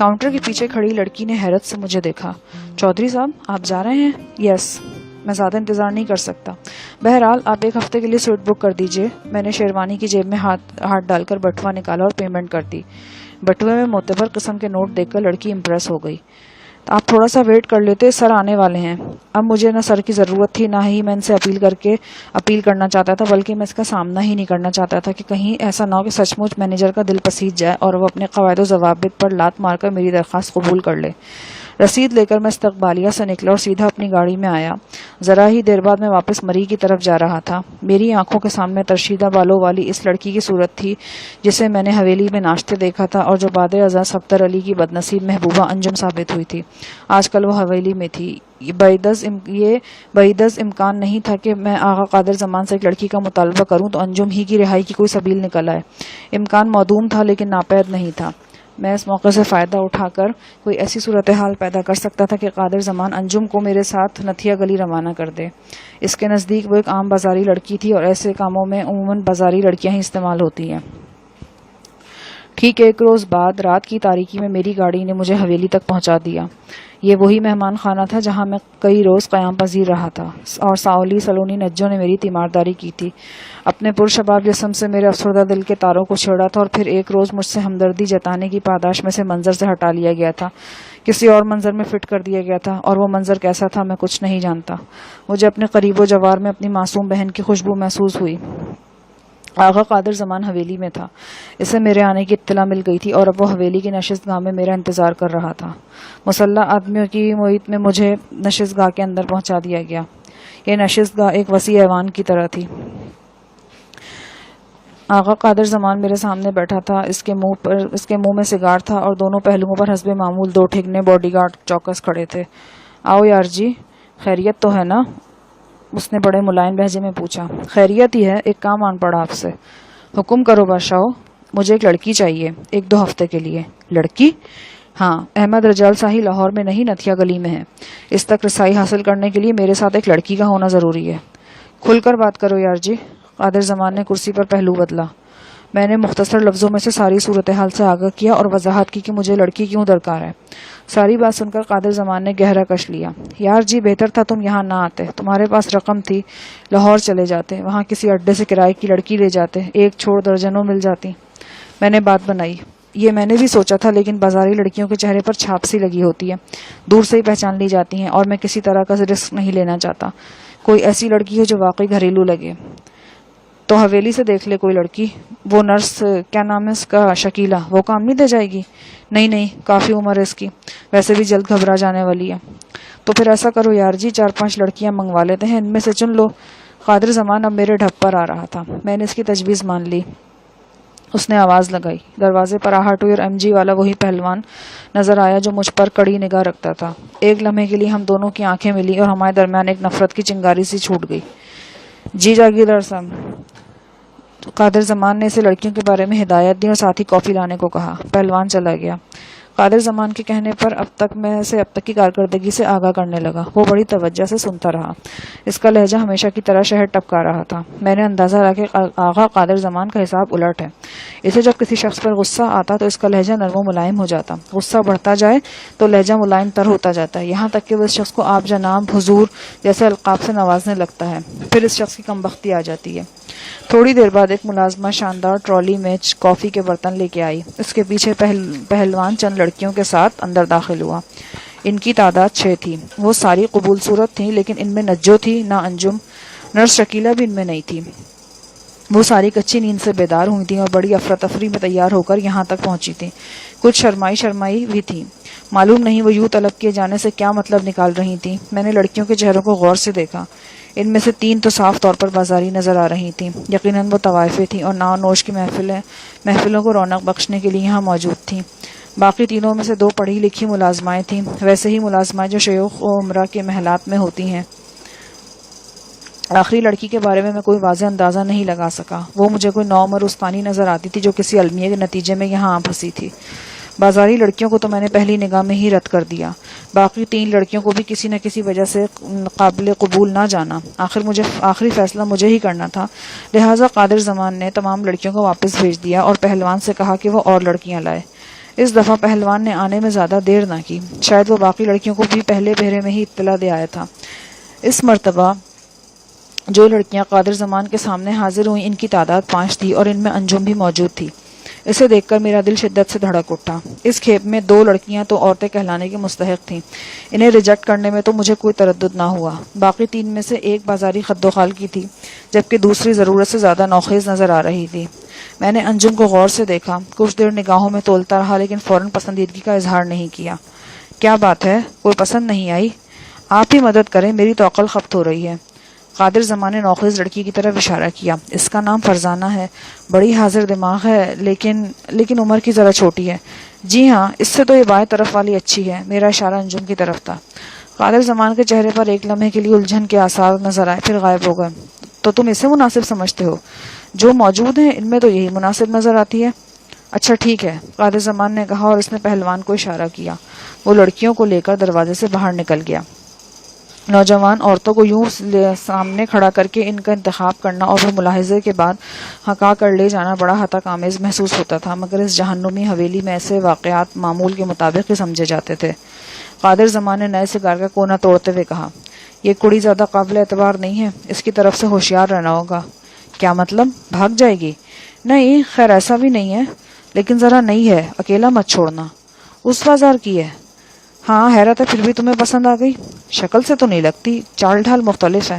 Counter کے پیچھے کھڑی لڑکی نے حیرت سے مجھے دیکھا۔ چودھری صاحب آپ جا رہے ہیں؟ یس، میں زیادہ انتظار نہیں کر سکتا۔ بہرحال آپ 1 ہفتے کے لیے سوٹ بک کر دیجئے۔ میں نے شیروانی کی جیب میں ہاتھ ڈال کر بٹوا نکالا اور پیمنٹ کر دی۔ بٹوے میں معتبر قسم کے نوٹ دیکھ کر لڑکی امپریس ہو گئی۔ آپ تھوڑا سا ویٹ کر لیتے، سر آنے والے ہیں۔ اب مجھے نہ سر کی ضرورت تھی، نہ ہی میں ان سے اپیل کرنا چاہتا تھا، بلکہ میں اس کا سامنا ہی نہیں کرنا چاہتا تھا کہ کہیں ایسا نہ ہو کہ سچ مچ مینیجر کا دل پسیج جائے اور وہ اپنے قواعد و ضوابط پر لات مار کر میری درخواست قبول کر لے۔ رسید لے کر میں استقبالیہ سے نکلا اور سیدھا اپنی گاڑی میں آیا۔ ذرا ہی دیر بعد میں واپس مری کی طرف جا رہا تھا۔ میری آنکھوں کے سامنے ترشیدہ بالوں والی اس لڑکی کی صورت تھی جسے میں نے حویلی میں ناشتے دیکھا تھا اور جو بعد ازاں صفدر علی کی بدنصیب محبوبہ انجم ثابت ہوئی تھی۔ آج کل وہ حویلی میں تھی۔ یہ بعیداز امکان نہیں تھا کہ میں آغا قادر زمان سے ایک لڑکی کا مطالبہ کروں تو انجم ہی کی رہائی کی کوئی سبیل نکل آئے۔ امکان معدوم تھا لیکن ناپید نہیں تھا۔ میں اس موقع سے فائدہ اٹھا کر کوئی ایسی صورتحال پیدا کر سکتا تھا کہ قادر زمان انجم کو میرے ساتھ نتھیا گلی روانہ کر دے۔ اس کے نزدیک وہ ایک عام بازاری لڑکی تھی اور ایسے کاموں میں عموماً بازاری لڑکیاں ہی استعمال ہوتی ہیں۔ ٹھیک 1 روز بعد رات کی تاریکی میں میری گاڑی نے مجھے حویلی تک پہنچا دیا۔ یہ وہی مہمان خانہ تھا جہاں میں کئی روز قیام پذیر رہا تھا اور ساولی سلونی نجو نے میری تیمارداری کی تھی۔ اپنے پرشباب جسم سے میرے افسردہ دل کے تاروں کو چھیڑا تھا اور پھر ایک روز مجھ سے ہمدردی جتانے کی پاداش میں سے منظر سے ہٹا لیا گیا تھا، کسی اور منظر میں فٹ کر دیا گیا تھا، اور وہ منظر کیسا تھا میں کچھ نہیں جانتا۔ مجھے اپنے قریب و جوار میں اپنی معصوم بہن کی خوشبو محسوس ہوئی۔ آغا قادر زمان حویلی میں تھا، اسے میرے آنے کی اطلاع مل گئی تھی اور اب وہ حویلی کی نشست گاہ میں میرا انتظار کر رہا تھا۔ مسلح آدمیوں کی محیط میں مجھے نشست گاہ کے اندر پہنچا دیا گیا۔ یہ نشست گاہ ایک وسیع ایوان کی طرح تھی۔ آغا قادر زمان میرے سامنے بیٹھا تھا، اس کے منہ میں سگار تھا اور دونوں پہلوؤں پر حسب معمول 2 ٹھگنے باڈی گارڈ چوکس کھڑے تھے۔ آؤ یار جی، خیریت تو ہے نا؟ اس نے بڑے ملائم لہجے میں پوچھا۔ خیریت ہی ہے، ایک کام آن پڑا آپ سے۔ حکم کرو بادشاہو۔ مجھے ایک لڑکی چاہیے، 1-2 ہفتے کے لیے۔ لڑکی؟ ہاں، احمد رجال شاہی لاہور میں نہیں، نتھیا گلی میں ہے۔ اس تک رسائی حاصل کرنے کے لیے میرے ساتھ ایک لڑکی کا ہونا ضروری ہے۔ کھل کر بات کرو یار جی۔ قادر زمان نے کرسی پر پہلو بدلا۔ میں نے مختصر لفظوں میں سے ساری صورتحال سے آگاہ کیا اور وضاحت کی کہ مجھے لڑکی کیوں درکار ہے۔ ساری بات سن کر قادر زمان نے گہرا کش لیا۔ یار جی، بہتر تھا تم یہاں نہ آتے، تمہارے پاس رقم تھی، لاہور چلے جاتے، وہاں کسی اڈے سے کرائے کی لڑکی لے جاتے، ایک چھوڑ درجنوں مل جاتی۔ میں نے بات بنائی۔ یہ میں نے بھی سوچا تھا، لیکن بازاری لڑکیوں کے چہرے پر چھاپ سی لگی ہوتی ہے، دور سے ہی پہچان لی جاتی ہیں، اور میں کسی طرح کا رسک نہیں لینا چاہتا۔ کوئی ایسی لڑکی ہو جو واقعی گھریلو لگے تو حویلی سے دیکھ لے کوئی لڑکی۔ وہ نرس، کیا نام ہے اس کا، شکیلا، وہ کام نہیں دے جائے گی؟ نہیں، کافی عمر ہے اس کی، ویسے بھی جلد گھبرا جانے والی ہے۔ تو پھر ایسا کرو یار جی، 4-5 لڑکیاں منگوا لیتے ہیں، ان میں سے چن لو۔ قادر زمان اب میرے ڈھب پر آ رہا تھا۔ میں نے اس کی تجویز مان لی۔ اس نے آواز لگائی۔ دروازے پر آہٹ ہوئی اور MG والا وہی پہلوان نظر آیا جو مجھ پر کڑی نگاہ رکھتا تھا۔ ایک لمحے کے لیے ہم دونوں کی آنکھیں ملی اور ہمارے درمیان ایک نفرت کی چنگاری سی چھوٹ گئی۔ جی جاگیردار صاحب۔ قادر زمان نے اسے لڑکیوں کے بارے میں ہدایت دی اور ساتھ ہی کافی لانے کو کہا۔ پہلوان چلا گیا۔ قادر زمان کے کہنے پر اب تک کی کارکردگی سے آگاہ کرنے لگا۔ وہ بڑی توجہ سے سنتا رہا۔ اس کا لہجہ ہمیشہ کی طرح شہد ٹپکا رہا تھا۔ میں نے اندازہ رکھا کہ آغا قادر زمان کا حساب الٹ ہے۔ اسے جب کسی شخص پر غصہ آتا تو اس کا لہجہ نرم و ملائم ہو جاتا، غصہ بڑھتا جائے تو لہجہ ملائم تر ہوتا جاتا ہے، یہاں تک کہ وہ اس شخص کو آپ جناب، حضور جیسے القاب سے نوازنے لگتا ہے۔ پھر اس شخص کی کمبختی آ جاتی ہے۔ تھوڑی دیر بعد ایک ملازمہ شاندار ٹرالی میں کافی کے برتن لے کے آئی۔ اس کے پیچھے پہلوان چند لڑکیوں کے ساتھ اندر داخل ہوا۔ ان کی تعداد 6 تھی۔ وہ ساری قبول صورت تھیں، لیکن ان میں نجو تھی نہ انجم۔ نرس شکیلا بھی ان میں نہیں تھی۔ وہ ساری کچی نیند سے بیدار ہوئی تھیں اور بڑی افراتفری میں تیار ہو کر یہاں تک پہنچی تھیں۔ کچھ شرمائی بھی تھیں۔ معلوم نہیں وہ یوں طلب کیے جانے سے کیا مطلب نکال رہی تھیں۔ میں نے لڑکیوں کے چہروں کو غور سے دیکھا۔ ان میں سے 3 تو صاف طور پر بازاری نظر آ رہی تھیں، یقیناً وہ طوائفیں تھیں اور ناو نوش کی محفلوں کو رونق بخشنے کے لیے یہاں موجود تھیں۔ باقی تینوں میں سے 2 پڑھی لکھی ملازمائیں تھیں، ویسے ہی ملازمائیں جو شیوخ و عمرہ کے محلات میں ہوتی ہیں۔ آخری لڑکی کے بارے میں کوئی واضح اندازہ نہیں لگا سکا۔ وہ مجھے کوئی نوعمر استانی نظر آتی تھی جو کسی المیہ کے نتیجے میں یہاں آ پھنسی تھی۔ بازاری لڑکیوں کو تو میں نے پہلی نگاہ میں ہی رد کر دیا۔ باقی 3 لڑکیوں کو بھی کسی نہ کسی وجہ سے قابل قبول نہ جانا۔ آخری فیصلہ مجھے ہی کرنا تھا، لہٰذا قادر زمان نے تمام لڑکیوں کو واپس بھیج دیا اور پہلوان سے کہا کہ وہ اور لڑکیاں لائے۔ اس دفعہ پہلوان نے آنے میں زیادہ دیر نہ کی، شاید وہ باقی لڑکیوں کو بھی پہلے پہرے میں ہی اطلاع دے آیا تھا۔ اس مرتبہ جو لڑکیاں قادر زمان کے سامنے حاضر ہوئیں ان کی تعداد 5 تھی اور ان میں انجم بھی موجود تھی۔ اسے دیکھ کر میرا دل شدت سے دھڑک اٹھا۔ اس کھیپ میں 2 لڑکیاں تو عورتیں کہلانے کی مستحق تھیں، انہیں ریجیکٹ کرنے میں تو مجھے کوئی تردد نہ ہوا۔ باقی 3 میں سے ایک بازاری خد و خال کی تھی، جبکہ دوسری ضرورت سے زیادہ نوخیز نظر آ رہی تھی۔ میں نے انجم کو غور سے دیکھا، کچھ دیر نگاہوں میں تولتا رہا لیکن فوراً پسندیدگی کا اظہار نہیں کیا۔ کیا بات ہے، کوئی پسند نہیں آئی؟ آپ ہی مدد کریں، میری تو عقل خبت ہو رہی ہے۔ قادر زمان نے نوخیز لڑکی کی طرف اشارہ کیا۔ اس کا نام فرزانہ ہے، بڑی حاضر دماغ ہے، لیکن عمر کی ذرا چھوٹی ہے۔ جی ہاں، اس سے تو یہ بائیں طرف والی اچھی ہے۔ میرا اشارہ انجم کی طرف تھا۔ قادر زمان کے چہرے پر ایک لمحے کے لیے الجھن کے آثار نظر آئے، پھر غائب ہو گئے۔ تو تم اسے مناسب سمجھتے ہو؟ جو موجود ہیں ان میں تو یہی مناسب نظر آتی ہے۔ اچھا ٹھیک ہے، قادر زمان نے کہا اور اس نے پہلوان کو اشارہ کیا۔ وہ لڑکیوں کو لے کر دروازے سے باہر نکل گیا۔ نوجوان عورتوں کو یوں سامنے کھڑا کر کے ان کا انتخاب کرنا اور پھر ملاحظے کے بعد ہکا کر لے جانا بڑا ہتک آمیز محسوس ہوتا تھا، مگر اس جہنمی حویلی میں ایسے واقعات معمول کے مطابق ہی سمجھے جاتے تھے۔ قادر زمان نے نئے سگار کا کونا توڑتے ہوئے کہا، یہ کڑی زیادہ قابل اعتبار نہیں ہے، اس کی طرف سے ہوشیار رہنا ہوگا۔ کیا مطلب؟ بھاگ جائے گی؟ نہیں، خیر ایسا بھی نہیں ہے، لیکن ذرا نئی ہے، اکیلا مت چھوڑنا۔ اس بازار کی ہے؟ ہاں، حیرت ہے پھر بھی تمہیں پسند آ گئی۔ شکل سے تو نہیں لگتی، چال ڈھال مختلف ہے۔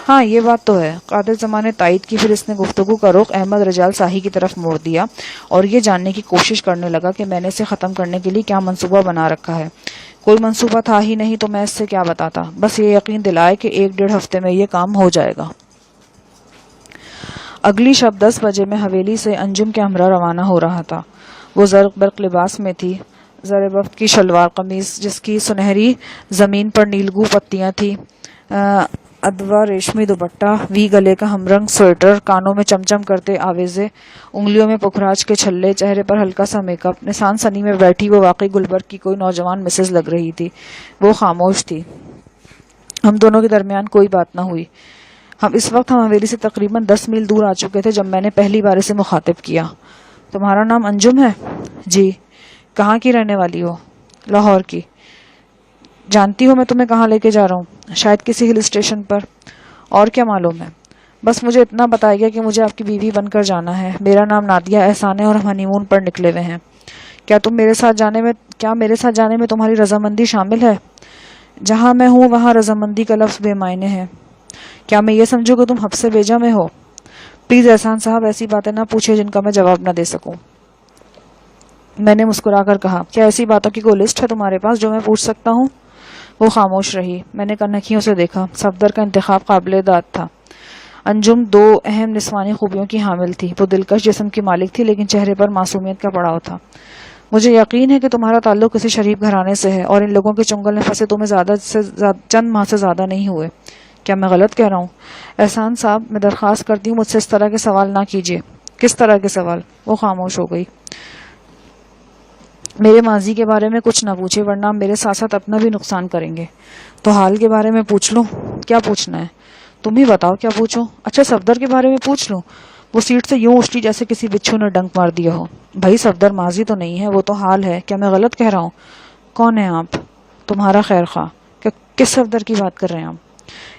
ہاں یہ بات تو ہے، قادر زمان نے تائید کی۔ پھر اس نے گفتگو کا رخ احمد رجال صاحی کی طرف موڑ دیا اور یہ جاننے کی کوشش کرنے لگا کہ میں نے اسے ختم کرنے کے لیے کیا منصوبہ بنا رکھا ہے۔ کوئی منصوبہ تھا ہی نہیں تو میں اس سے کیا بتاتا، بس یہ یقین دلائے کہ 1-1.5 ہفتے میں یہ کام ہو جائے گا۔ اگلی شب 10 بجے میں حویلی سے انجم کے ہمراہ روانہ ہو رہا تھا۔ وہ زرق برق لباس میں تھی، زر بفت کی شلوار قمیص جس کی سنہری زمین پر نیلگو پتیاں تھیں، ادوا ریشمی دوپٹہ، وی گلے کا ہم رنگ سویٹر، کانوں میں چمچم کرتے آویزے، انگلیوں میں پکھراج کے چھلے، چہرے پر ہلکا سا میک اپ۔ نسان سنی میں بیٹھی وہ واقعی گلبرگ کی کوئی نوجوان مسز لگ رہی تھی۔ وہ خاموش تھی، ہم دونوں کے درمیان کوئی بات نہ ہوئی۔ اس وقت ہم حویلی سے تقریباً 10 میل دور آ چکے تھے جب میں نے پہلی بار اسے مخاطب کیا۔ تمہارا نام انجم ہے؟ جی۔ کہاں کی رہنے والی ہو؟ لاہور کی۔ جانتی ہو میں تمہیں کہاں لے کے جا رہا ہوں؟ شاید کسی ہل اسٹیشن پر۔ اور کیا معلوم ہے؟ بس مجھے اتنا بتایا گیا کہ مجھے آپ کی بیوی بن کر جانا ہے۔ میرا نام نادیہ احسان ہے اور ہم ہنی مون پر نکلے ہوئے ہیں۔ کیا میرے ساتھ جانے میں تمہاری رضامندی شامل ہے؟ جہاں میں ہوں وہاں رضامندی کا لفظ بے معنی ہے۔ کیا میں یہ سمجھوں کہ تم حبس بیجا میں ہو؟ پلیز احسان صاحب ایسی باتیں نہ پوچھے جن کا میں جواب نہ دے سکوں۔ میں نے مسکرا کر کہا، کیا ایسی باتوں کی کوئی لسٹ ہے تمہارے پاس جو میں پوچھ سکتا ہوں؟ وہ خاموش رہی۔ میں نے کنکھیوں سے دیکھا۔ صفدر کا انتخاب قابل داد تھا۔ انجم 2 اہم نسوانی خوبیوں کی حامل تھی۔ وہ دلکش جسم کی مالک تھی لیکن چہرے پر معصومیت کا پڑاؤ تھا۔ مجھے یقین ہے کہ تمہارا تعلق کسی شریف گھرانے سے ہے اور ان لوگوں کے چنگل میں پھنسے تمہیں چند ماہ سے زیادہ نہیں ہوئے۔ کیا میں غلط کہہ رہا ہوں؟ احسان صاحب میں درخواست کرتی ہوں مجھ سے اس طرح کے سوال نہ کیجیے۔ کس طرح کے سوال؟ وہ خاموش ہو گئی۔ میرے ماضی کے بارے میں کچھ نہ پوچھے ورنہ میرے ساتھ ساتھ اپنا بھی نقصان کریں گے۔ تو حال کے بارے میں پوچھ لوں؟ کیا پوچھنا ہے؟ تم ہی بتاؤ کیا پوچھوں؟ اچھا صفدر کے بارے میں پوچھ لوں؟ وہ سیٹ سے یوں اچھی جیسے کسی بچھو نے ڈنک مار دیا ہو۔ بھائی صفدر ماضی تو نہیں ہے، وہ تو حال ہے۔ کیا میں غلط کہہ رہا ہوں؟ کون ہیں آپ؟ تمہارا خیر خواہ۔ کس صفدر کی بات کر رہے ہیں آپ؟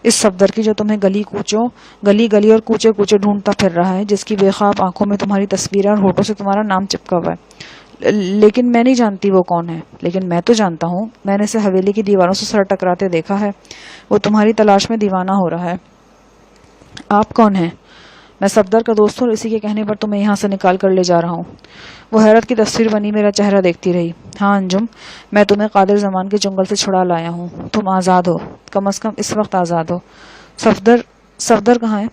اس صفدر کی جو تمہیں گلی اور کوچے کوچے ڈھونڈتا پھر رہا ہے، جس کی بے خواب آنکھوں میں تمہاری تصویر اور ہونٹوں سے تمہارا نام چپکا ہوا ہے۔ لیکن میں نہیں جانتی وہ کون ہے۔ لیکن میں تو جانتا ہوں، میں نے اسے حویلی کی دیواروں سے سر ٹکراتے دیکھا ہے۔ وہ تمہاری تلاش میں دیوانہ ہو رہا ہے۔ آپ کون ہیں؟ میں صفدر کا دوست ہوں اور اسی کے کہنے پر تمہیں یہاں سے نکال کر لے جا رہا ہوں۔ وہ حیرت کی تصویر بنی میرا چہرہ دیکھتی رہی۔ ہاں انجم، میں تمہیں قادر زمان کے جنگل سے چھڑا لایا ہوں۔ تم آزاد ہو، کم از کم اس وقت آزاد ہو۔ صفدر کہاں ہے؟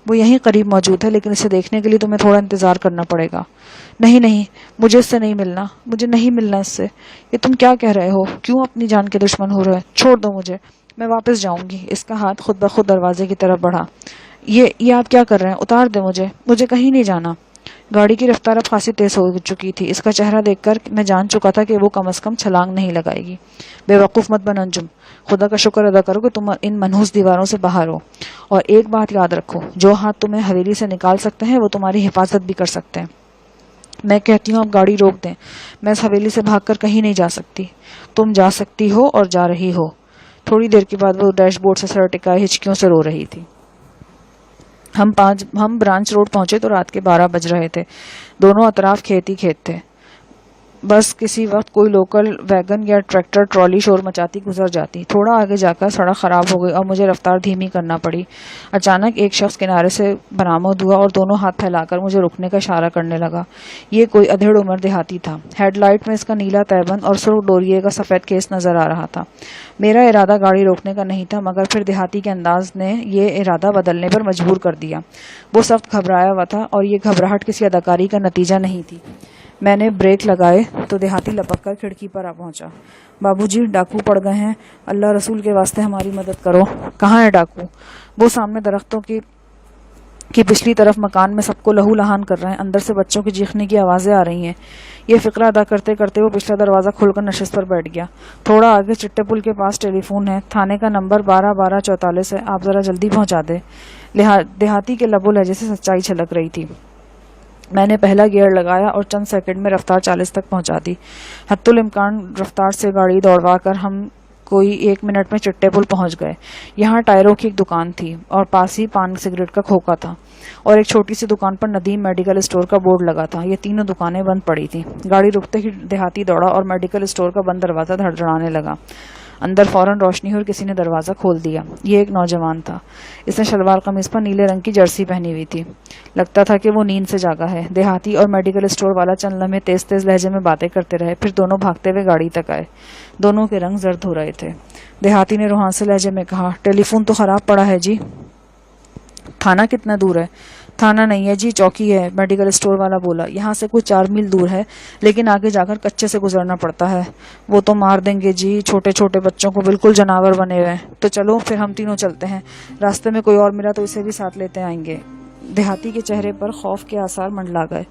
وہ یہیں قریب موجود ہے لیکن اسے دیکھنے کے لیے تمہیں تھوڑا انتظار کرنا پڑے گا۔ نہیں، مجھے اس سے نہیں ملنا، مجھے نہیں ملنا اس سے۔ یہ تم کیا کہہ رہے ہو؟ کیوں اپنی جان کے دشمن ہو رہے؟ چھوڑ دو مجھے، میں واپس جاؤں گی۔ اس کا ہاتھ خود بخود دروازے کی طرف بڑھا۔ یہ آپ کیا کر رہے ہیں؟ اتار دے مجھے کہیں نہیں جانا۔ گاڑی کی رفتار اب خاصی تیز ہو چکی تھی۔ اس کا چہرہ دیکھ کر میں جان چکا تھا کہ وہ کم از کم چھلانگ نہیں لگائے گی۔ بے وقوف مت بن انجم، خدا کا شکر ادا کرو کہ تم ان منحوس دیواروں سے باہر ہو۔ اور ایک بات یاد رکھو، جو ہاتھ تمہیں حویلی سے نکال سکتے ہیں وہ تمہاری حفاظت بھی کر سکتے ہیں۔ میں کہتی ہوں آپ گاڑی روک دیں، میں اس حویلی سے بھاگ کر کہیں نہیں جا سکتی۔ تم جا سکتی ہو اور جا رہی ہو۔ تھوڑی دیر کے بعد وہ ڈیش بورڈ سے سر ٹکائے ہچکیوں سے رو رہی تھی۔ ہم برانچ روڈ پہنچے تو رات کے 12 بج رہے تھے۔ دونوں اطراف کھیت ہی کھیت تھے، بس کسی وقت کوئی لوکل ویگن یا ٹریکٹر ٹرالی شور مچاتی گزر جاتی۔ تھوڑا آگے جا کر سڑک خراب ہو گئی اور مجھے رفتار دھیمی کرنا پڑی۔ اچانک ایک شخص کنارے سے برآمد ہوا اور دونوں ہاتھ پھیلا کر مجھے رکنے کا اشارہ کرنے لگا۔ یہ کوئی ادھیڑ عمر دیہاتی تھا۔ ہیڈ لائٹ میں اس کا نیلا تہبند اور سرخ ڈوریے کا سفید کیس نظر آ رہا تھا۔ میرا ارادہ گاڑی روکنے کا نہیں تھا، مگر پھر دیہاتی کے انداز نے یہ ارادہ بدلنے پر مجبور کر دیا۔ وہ سخت گھبرایا ہوا تھا اور یہ گھبراہٹ کسی اداکاری کا نتیجہ نہیں تھی۔ میں نے بریک لگائے تو دیہاتی لپک کر کھڑکی پر آ پہنچا۔ بابو جی، ڈاکو پڑ گئے ہیں، اللہ رسول کے واسطے ہماری مدد کرو۔ کہاں ہے ڈاکو؟ وہ سامنے درختوں کی پچھلی طرف مکان میں سب کو لہو لہان کر رہے ہیں۔ اندر سے بچوں کی چیخنے کی آوازیں آ رہی ہیں۔ یہ فقرہ ادا کرتے کرتے وہ پچھلا دروازہ کھول کر نشست پر بیٹھ گیا۔ تھوڑا آگے چٹے پل کے پاس ٹیلی فون ہے، تھانے کا نمبر 12 12 44 ہے، آپ ذرا جلدی پہنچا دیں۔ دیہاتی کے لب و لہجے سے سچائی چھلک رہی تھی۔ میں نے پہلا گیئر لگایا اور چند سیکنڈ میں رفتار 40 تک پہنچا دی۔ حتی الامکان رفتار سے گاڑی دوڑوا کر ہم کوئی 1 منٹ میں چٹے پل پہنچ گئے۔ یہاں ٹائروں کی ایک دکان تھی اور پاس ہی پان سگریٹ کا کھوکا تھا، اور ایک چھوٹی سی دکان پر ندیم میڈیکل اسٹور کا بورڈ لگا تھا۔ یہ تینوں دکانیں بند پڑی تھیں۔ گاڑی رکتے ہی دیہاتی دوڑا اور میڈیکل اسٹور کا بند دروازہ دھڑدھڑانے لگا۔ اندر فوراً روشنی ہوئی اور کسی نے دروازہ کھول دیا۔ یہ ایک نوجوان تھا۔ اس نے شلوار قمیض پر نیلے رنگ کی جرسی پہنی ہوئی تھی۔ لگتا تھا کہ وہ نیند سے جاگا ہے۔ دیہاتی اور میڈیکل اسٹور والا چند لمحے تیز تیز لہجے میں باتیں کرتے رہے، پھر دونوں بھاگتے ہوئے گاڑی تک آئے۔ دونوں کے رنگ زرد ہو رہے تھے۔ دیہاتی نے روحان سے لہجے میں کہا، ٹیلی فون تو خراب پڑا ہے جی۔ تھانہ کتنا دور ہے؟ تھانہ نہیں ہے جی، چوکی ہے، میڈیکل اسٹور والا بولا۔ یہاں سے کچھ 4 میل دور ہے، لیکن آگے جا کر کچے سے گزرنا پڑتا ہے۔ وہ تو مار دیں گے جی، چھوٹے چھوٹے بچوں کو بالکل جانور بنے ہوئے۔ تو چلو پھر ہم تینوں چلتے ہیں، راستے میں کوئی اور ملا تو اسے بھی ساتھ لیتے آئیں گے۔ دیہاتی کے چہرے پر خوف کے آثار منڈلا گئے۔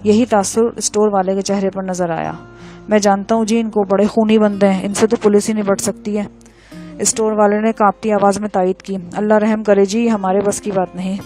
یہی تاثر اسٹور والے کے چہرے پر نظر آیا۔ میں جانتا ہوں جی، ان کو بڑے خونی بندے ہیں، ان سے تو پولیس ہی نپٹ سکتی ہے۔ اسٹور والے نے کانپتی آواز میں تائید کی۔ اللہ رحم کرے جی، ہمارے بس کی بات نہیں۔